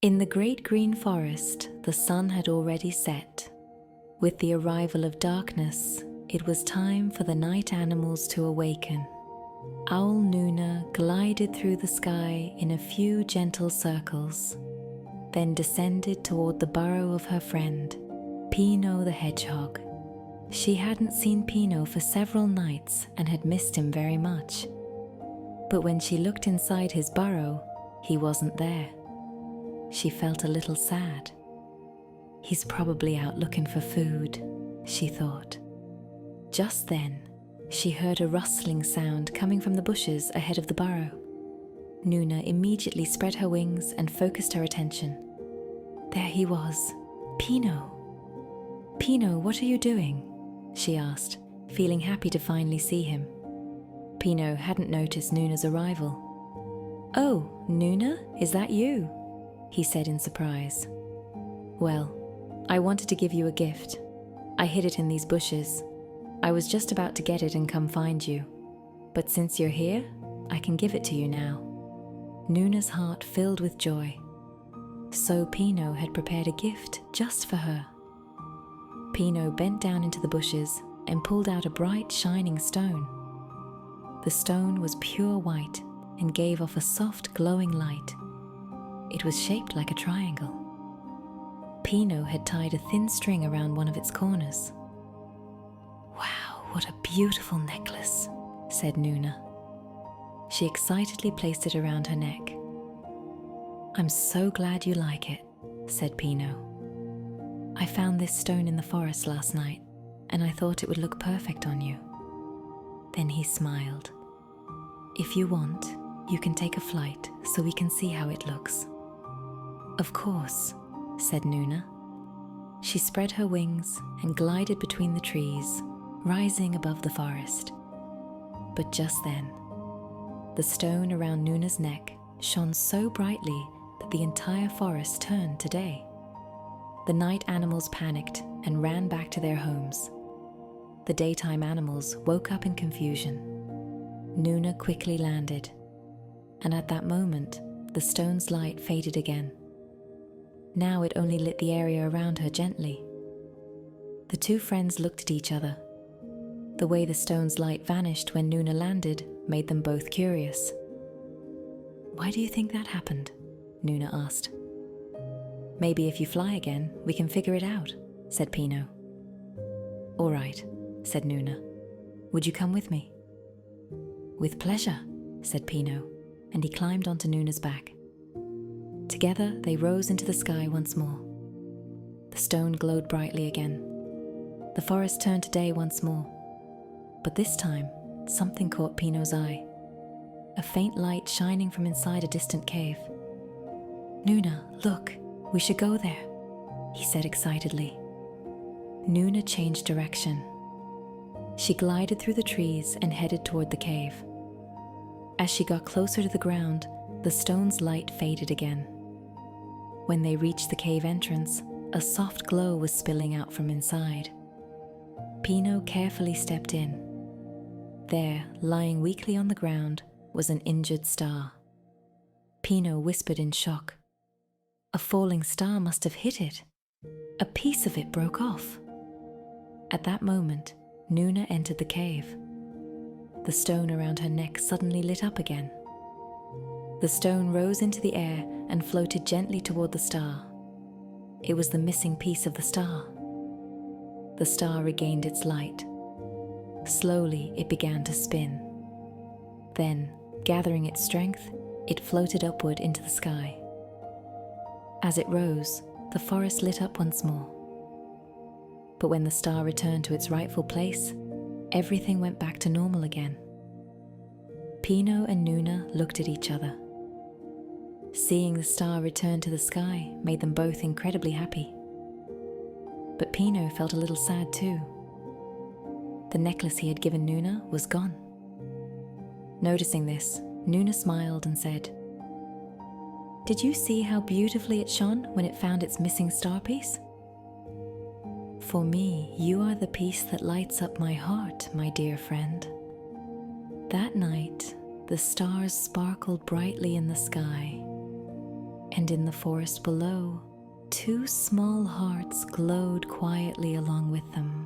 In the great green forest, the sun had already set. With the arrival of darkness, it was time for the night animals to awaken. Owl Nuna glided through the sky in a few gentle circles, then descended toward the burrow of her friend, Pino the hedgehog. She hadn't seen Pino for several nights and had missed him very much. But when she looked inside his burrow, he wasn't there. She felt a little sad. He's probably out looking for food, she thought. Just then, she heard a rustling sound coming from the bushes ahead of the burrow. Nuna immediately spread her wings and focused her attention. There he was, Pino. "Pino, what are you doing?" she asked, feeling happy to finally see him. Pino hadn't noticed Nuna's arrival. "Oh, Nuna, is that you?" he said in surprise. "Well, I wanted to give you a gift. I hid it in these bushes. I was just about to get it and come find you. But since you're here, I can give it to you now." Nuna's heart filled with joy. So Pino had prepared a gift just for her. Pino bent down into the bushes and pulled out a bright, shining stone. The stone was pure white and gave off a soft, glowing light. It was shaped like a triangle. Pino had tied a thin string around one of its corners. "Wow, what a beautiful necklace," said Nuna. She excitedly placed it around her neck. "I'm so glad you like it," said Pino. "I found this stone in the forest last night, and I thought it would look perfect on you." Then he smiled. "If you want, you can take a flight so we can see how it looks." "Of course," said Nuna. She spread her wings and glided between the trees, rising above the forest. But just then, the stone around Nuna's neck shone so brightly that the entire forest turned to day. The night animals panicked and ran back to their homes. The daytime animals woke up in confusion. Nuna quickly landed, and at that moment, the stone's light faded again. Now it only lit the area around her gently. The two friends looked at each other. The way the stone's light vanished when Nuna landed made them both curious. "Why do you think that happened?" Nuna asked. "Maybe if you fly again, we can figure it out," said Pino. "All right," said Nuna. "Would you come with me?" "With pleasure," said Pino, and he climbed onto Nuna's back. Together, they rose into the sky once more. The stone glowed brightly again. The forest turned to day once more. But this time, something caught Pino's eye. A faint light shining from inside a distant cave. "Nuna, look, we should go there," he said excitedly. Nuna changed direction. She glided through the trees and headed toward the cave. As she got closer to the ground, the stone's light faded again. When they reached the cave entrance, a soft glow was spilling out from inside. Pino carefully stepped in. There, lying weakly on the ground, was an injured star. Pino whispered in shock. A falling star must have hit it. A piece of it broke off. At that moment, Nuna entered the cave. The stone around her neck suddenly lit up again. The stone rose into the air and floated gently toward the star. It was the missing piece of the star. The star regained its light. Slowly, it began to spin. Then, gathering its strength, it floated upward into the sky. As it rose, the forest lit up once more. But when the star returned to its rightful place, everything went back to normal again. Pino and Nuna looked at each other. Seeing the star return to the sky made them both incredibly happy. But Pino felt a little sad too. The necklace he had given Nuna was gone. Noticing this, Nuna smiled and said, "Did you see how beautifully it shone when it found its missing star piece? For me, you are the piece that lights up my heart, my dear friend." That night, the stars sparkled brightly in the sky. and in the forest below, two small hearts glowed quietly along with them.